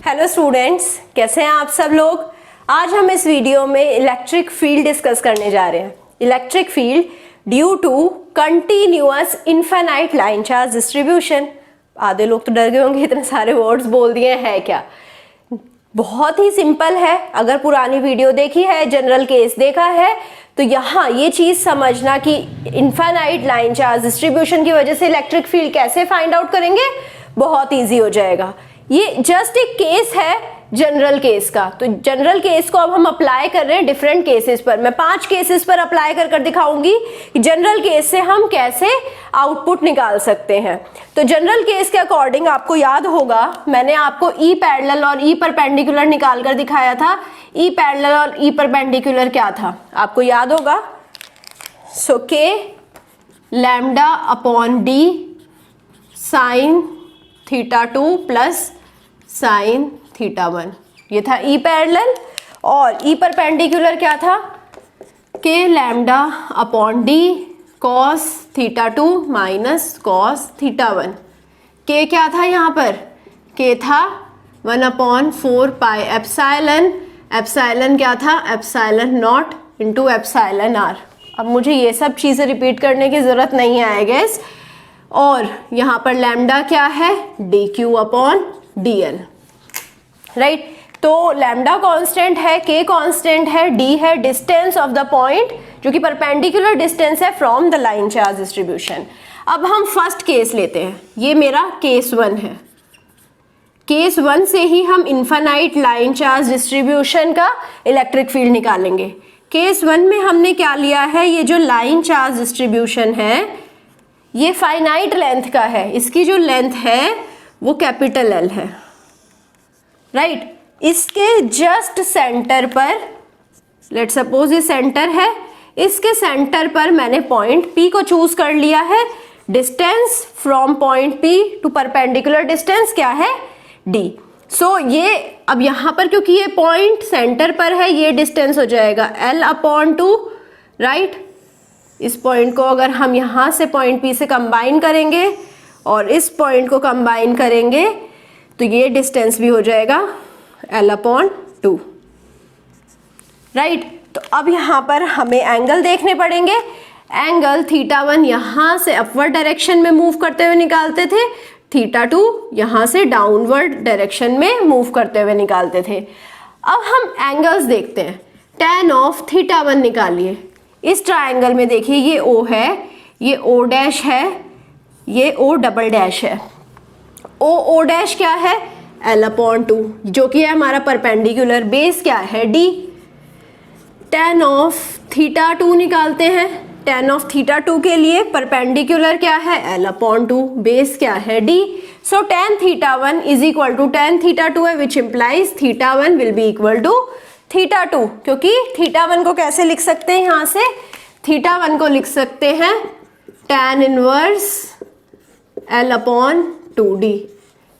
Hello students, कैसे हैं आप सब लोग। आज हम इस वीडियो में इलेक्ट्रिक फील्ड डिस्कस करने जा रहे हैं। Electric field due to continuous infinite line charge distribution. आधे लोग तो डर गए होंगे, इतने सारे वर्ड्स बोल दिए हैं क्या। बहुत ही सिंपल है। अगर पुरानी वीडियो देखी है, जनरल केस देखा है, तो यहाँ ये चीज समझना कि इनफाइनाइट लाइन चार्ज डिस्ट्रीब्यूशन की वजह से इलेक्ट्रिक फील्ड कैसे फाइंड आउट करेंगे, बहुत इजी हो जाएगा। ये जस्ट एक केस है जनरल केस का, तो जनरल केस को अब हम अप्लाई कर रहे हैं डिफरेंट केसेस पर। मैं 5 केसेस पर अप्लाई कर दिखाऊंगी कि जनरल केस से हम कैसे आउटपुट निकाल सकते हैं। तो जनरल केस के अकॉर्डिंग आपको याद होगा, मैंने आपको ई पैरेलल और ई परपेंडिकुलर निकाल कर दिखाया था। ई पैरेलल और ई परपेंडिकुलर क्या था आपको याद होगा। सो के lambda upon D sine theta 2 plus sine theta 1, ये था ई पैरेलल। और ई परपेंडिकुलर क्या था, के lambda upon D cos theta 2 minus cos theta 1। के क्या था यहाँ पर, के था 1/4 पाई एप्साइलन। एप्साइलन क्या था, epsilon not into epsilon are. अब मुझे ये सब चीज़ें रिपीट करने की ज़रूरत नहीं है गैस। और यहाँ पर लैम्डा क्या है, D Q upon D L, right. तो लैम्डा कांस्टेंट है, के कांस्टेंट है, डी है डिस्टेंस ऑफ द पॉइंट जो कि परपेंडिकुलर डिस्टेंस है from the line charge distribution. अब हम फर्स्ट केस लेते हैं, ये मेरा केस 1 है। केस 1 से ही हम इनफाइनाइट लाइन चार्ज डिस्ट्रीब्यूशन का इलेक्ट्रिक फील्ड निकालेंगे। केस 1 में हमने क्या लिया है, ये जो लाइन चार्ज डिस्ट्रीब्यूशन है ये फाइनाइट लेंथ का है। इसकी जो लेंथ है वो कैपिटल एल है, राइट। इसके जस्ट सेंटर पर, लेट सपोज ये सेंटर है, इसके सेंटर पर मैंने पॉइंट पी को चूज कर लिया है। Distance from point P to perpendicular distance क्या है, डी। सो ये अब यहाँ पर क्योंकि ये पॉइंट सेंटर पर है, ये डिस्टेंस हो जाएगा एल अपॉन 2, राइट। इस पॉइंट को अगर हम यहाँ से पॉइंट पी से कंबाइन करेंगे और इस पॉइंट को कंबाइन करेंगे तो ये डिस्टेंस भी हो जाएगा L अपॉन 2, राइट। तो अब यहाँ पर हमें एंगल देखने पड़ेंगे। एंगल थीटा 1 यहाँ से अपवर्ड डायरेक्शन में मूव करते हुए निकालते थे, थीटा 2 यहाँ से डाउनवर्ड डायरेक्शन में मूव करते हुए निकालते थे। अब हम एंगल्स देखते हैं। tan ऑफ थीटा 1 निकालिए। इस ट्रायंगल में देखिए ये O है, ये O डैश है, ये O डबल डैश है। O डैश क्या है, L अपॉन 2 जो कि है हमारा परपेंडिकुलर। बेस क्या है, D। tan ऑफ थीटा 2 निकालते हैं। tan ऑफ थीटा 2 के लिए परपेंडिकुलर क्या है, L अपॉन 2, बेस क्या है, D। So tan theta 1 is equal to tan theta 2 है, which implies theta 1 will be equal to theta 2। क्योंकि थीटा 1 को कैसे लिख सकते हैं, यहाँ से थीटा 1 को लिख सकते हैं tan inverse L upon 2D।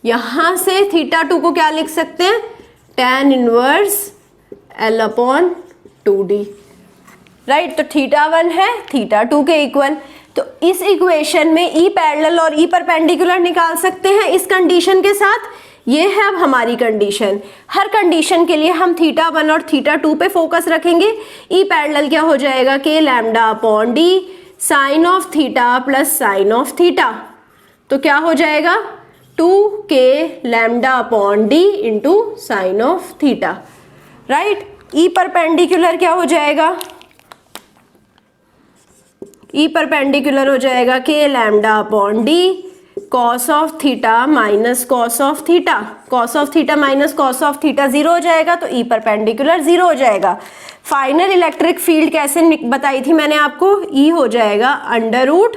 यहाँ से थीटा 2 को क्या लिख सकते हैं, tan inverse L upon 2D, right. तो थीटा 1 है थीटा 2 के इक्वल। तो इस इक्वेशन में ई पैरेलल और ई परपेंडिकुलर निकाल सकते हैं इस कंडीशन के साथ। ये है अब हमारी कंडीशन। हर कंडीशन के लिए हम थीटा 1 और थीटा 2 पे फोकस रखेंगे। ई पैरेलल क्या हो जाएगा, k lambda upon D sine of theta plus sine of theta. तो क्या हो जाएगा, 2k lambda upon D into sine of theta, right. E perpendicular क्या हो जाएगा, ई परपेंडिकुलर हो जाएगा k lambda upon D cos of theta minus cos of theta. Cos of theta minus cos of theta 0 हो जाएगा, तो E perpendicular 0 हो जाएगा। फाइनल इलेक्ट्रिक फील्ड कैसे बताई थी मैंने आपको, ई हो जाएगा under root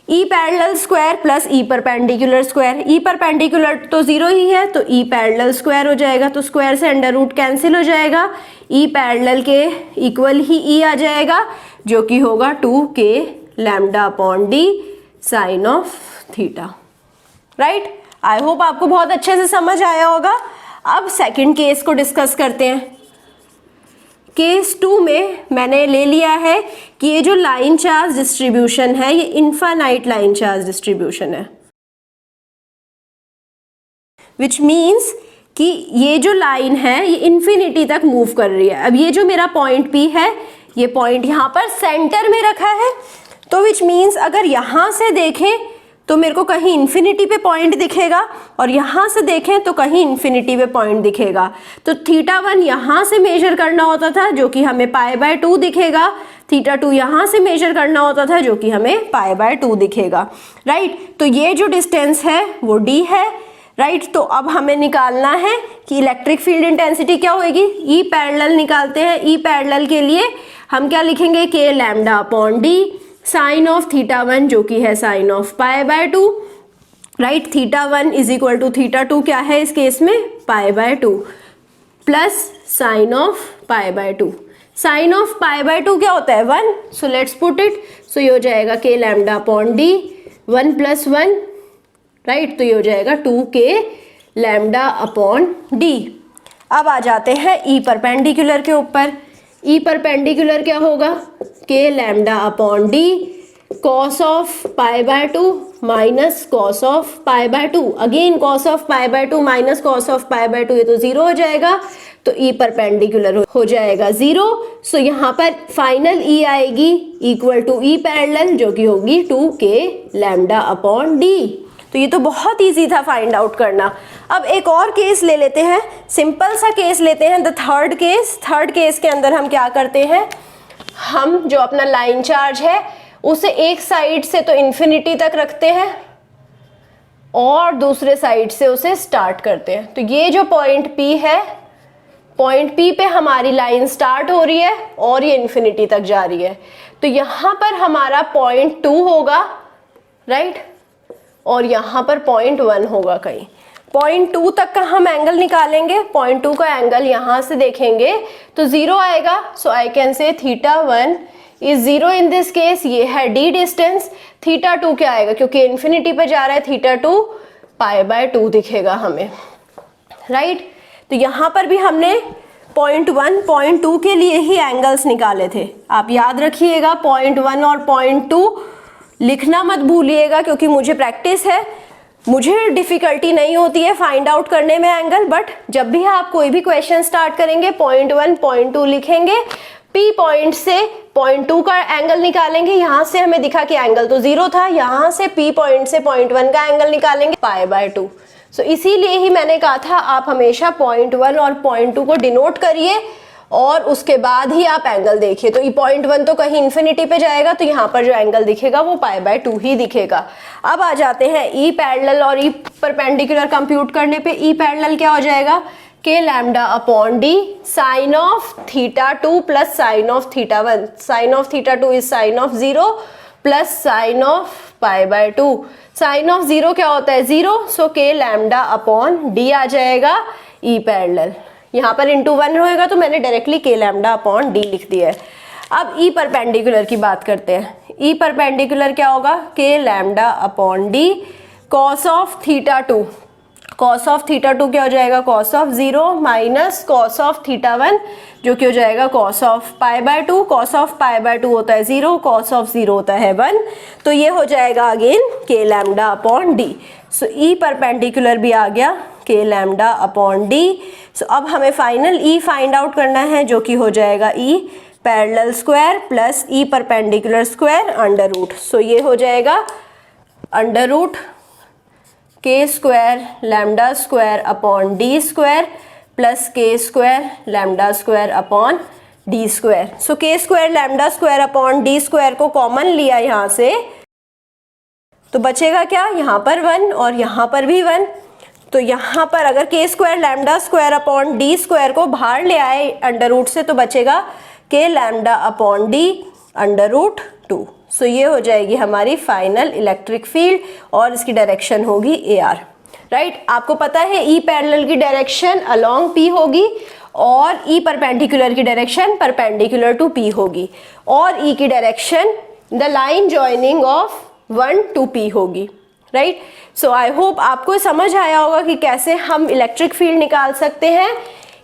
E parallel square plus E perpendicular square. E perpendicular तो 0 ही है, तो ई पैरेलल स्क्वायर हो जाएगा, तो स्क्वायर से अंडर रूट कैंसिल हो जाएगा। ई पैरेलल के इक्वल ही ई आ जाएगा जो कि होगा 2k lambda upon D sine of theta, right. I hope आपको बहुत अच्छे से समझ आया होगा। अब सेकंड केस को डिस्कस करते हैं। केस 2 में मैंने ले लिया है कि ये जो लाइन चार्ज डिस्ट्रीब्यूशन है ये इनफाइनाइट लाइन चार्ज डिस्ट्रीब्यूशन है, विच मीन्स कि ये जो लाइन है ये इन्फिनिटी तक मूव कर रही है। अब ये जो मेरा पॉइंट P है, ये पॉइंट यहाँ पर सेंटर में रखा है, तो विच मीन्स अगर यहाँ से देखें तो मेरे को कहीं इन्फिनिटी पे पॉइंट दिखेगा और यहाँ से देखें तो कहीं इन्फिनिटी पे पॉइंट दिखेगा। तो θ1 यहाँ से मेजर करना होता था जो कि हमें π/2 दिखेगा, θ2 यहाँ से मेजर करना होता था जो कि हमें π/2 दिखेगा, राइट। तो ये जो डिस्टेंस है वो d है, राइट। तो अब हमें निकालना है कि इलेक्ट्रिक फील्ड इंटेंसिटी क्या होगी। ई पैरेलल निकालते हैं। ई पैरेलल के लिए हम क्या लिखेंगे, k λ/d साइन ऑफ θ1 जो कि है sine of π/2, right. θ1 is equal to θ2 क्या है इस केस में, π/2 plus sine of π/2। Sine of π/2 क्या होता है, 1। So let's put it. So ये हो जाएगा k λ/d 1 + 1, राइट। तो ये हो जाएगा 2k λ/d। अब आ जाते हैं ई परपेंडिकुलर के ऊपर। ई परपेंडिकुलर क्या होगा, k λ/d cos of π/2 minus cos of π/2। Again cos of π/2 minus cos of π/2, ये तो 0 हो जाएगा। तो ई परपेंडिकुलर हो जाएगा 0। सो यहाँ पर फाइनल ई आएगी इक्वल टू ई पैरेलल जो कि होगी 2k λ/d। तो ये तो बहुत ईजी था फाइंड आउट करना। अब एक और केस ले लेते हैं, सिंपल सा केस लेते हैं, the third case. Third case के अंदर हम क्या करते हैं, हम जो अपना लाइन चार्ज है उसे एक साइड से तो इन्फिनिटी तक रखते हैं और दूसरे साइड से उसे स्टार्ट करते हैं। तो ये जो पॉइंट P है, पॉइंट P पे हमारी लाइन स्टार्ट हो रही है और ये इन्फिनिटी तक जा रही है। तो यहाँ पर हमारा पॉइंट 2 होगा, राइट, और यहाँ पर पॉइंट 1 होगा कहीं। पॉइंट 2 तक का हम एंगल निकालेंगे, पॉइंट 2 का एंगल यहाँ से देखेंगे तो 0 आएगा। सो I can say θ1 is 0 in this case. ये है d डिस्टेंस। θ2 क्या आएगा, क्योंकि इन्फिनिटी पे जा रहा है, θ2 π/2 दिखेगा हमें, राइट। तो यहाँ पर भी हमने पॉइंट 1 पॉइंट 2 के लिए ही एंगल्स निकाले थे। आप याद रखिएगा, पॉइंट 1 और पॉइंट 2 लिखना मत भूलिएगा, क्योंकि मुझे प्रैक्टिस है, मुझे डिफ़िकल्टी नहीं होती है फाइंड आउट करने में एंगल। बट जब भी आप कोई भी क्वेश्चन स्टार्ट करेंगे, पॉइंट 1 पॉइंट 2 लिखेंगे, P पॉइंट से पॉइंट 2 का एंगल निकालेंगे। यहाँ से हमें दिखा कि एंगल तो 0 था, यहाँ से P पॉइंट से पॉइंट 1 का एंगल निकालेंगे π/2। सो इसीलिए ही मैंने कहा था आप हमेशा पॉइंट 1 और पॉइंट 2 को डिनोट करिए और उसके बाद ही आप एंगल देखिए। तो ये पॉइंट 1 तो कहीं इन्फिनिटी पे जाएगा, तो यहाँ पर जो एंगल दिखेगा वो π/2 ही दिखेगा। अब आ जाते हैं ई पैरेलल और ई परपेंडिकुलर कंप्यूट करने पे। ई पैरेलल क्या हो जाएगा, k λ/d sine of θ2 plus sine of θ1। Sine of θ2 is sine of 0 plus sine of π/2। Sine of 0 क्या होता है, 0। सो k λ/d आ जाएगा ई पैरेलल। यहाँ पर इंटू 1 होएगा तो मैंने डायरेक्टली k λ/d लिख दिया है। अब ई परपेंडिकुलर की बात करते हैं। ई परपेंडिकुलर क्या होगा, k λ/d cos of θ2। cos of θ2 क्या हो जाएगा, cos of 0 minus cos of θ1 जो कि हो जाएगा cos ऑफ π/2। cos ऑफ π/2 होता है 0, cos ऑफ 0 होता है 1। तो ये हो जाएगा अगेन k λ/d। सो ई परपेंडिकुलर भी आ गया k λ/d। सो अब हमें फाइनल ई फाइंड आउट करना है जो कि हो जाएगा E parallel square plus E perpendicular square under root. So ये हो जाएगा under root k square lambda square upon d square plus k square lambda square upon d square. So k square lambda square upon d square को common लिया यहाँ से, तो बचेगा क्या, यहाँ पर 1 और यहाँ पर भी 1। तो यहाँ पर अगर k square lambda square upon d square को बाहर ले आए अंडर रूट से, तो बचेगा k lambda upon d under root 2। So ये हो जाएगी हमारी फाइनल इलेक्ट्रिक फील्ड और इसकी डायरेक्शन होगी AR, राइट। आपको पता है ई पैरेलल की डायरेक्शन अलोंग P होगी और ई परपेंडिकुलर की डायरेक्शन परपेंडिकुलर टू P होगी और ई की direction the line joining of 1 to P होगी, राइट। सो आई होप आपको समझ आया होगा कि कैसे हम इलेक्ट्रिक फील्ड निकाल सकते हैं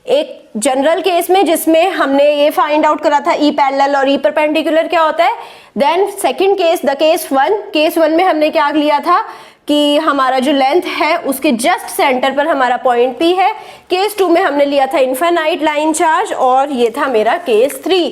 एक जनरल केस में जिसमें हमने ये फाइंड आउट करा था ई पैरेलल और ई परपेंडिकुलर क्या होता है। Then second case, the case 1 में हमने क्या लिया था कि हमारा जो लेंथ है उसके जस्ट सेंटर पर हमारा पॉइंट P है। केस 2 में हमने लिया था इनफाइनाइट लाइन चार्ज और ये था मेरा केस 3।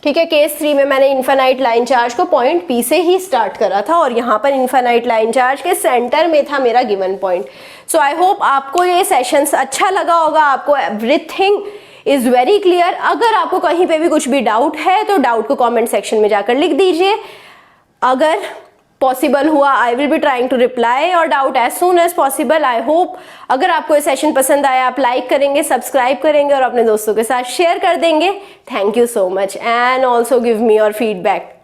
ठीक है, केस 3 में मैंने इनफाइनाइट लाइन चार्ज को पॉइंट P से ही स्टार्ट करा था और यहाँ पर इनफाइनाइट लाइन चार्ज के सेंटर में था मेरा गिवन पॉइंट। सो आई होप आपको ये सेशंस अच्छा लगा होगा, आपको एवरीथिंग इज वेरी क्लियर। अगर आपको कहीं पे भी कुछ भी डाउट है तो डाउट को कमेंट सेक्शन में जाकर लिख दीजिए। अगर पॉसिबल हुआ I will be trying to reply और doubt as soon as possible. I hope अगर आपको ये सेशन पसंद आया आप लाइक करेंगे, सब्सक्राइब करेंगे और अपने दोस्तों के साथ शेयर कर देंगे। Thank you so much and also give me your feedback.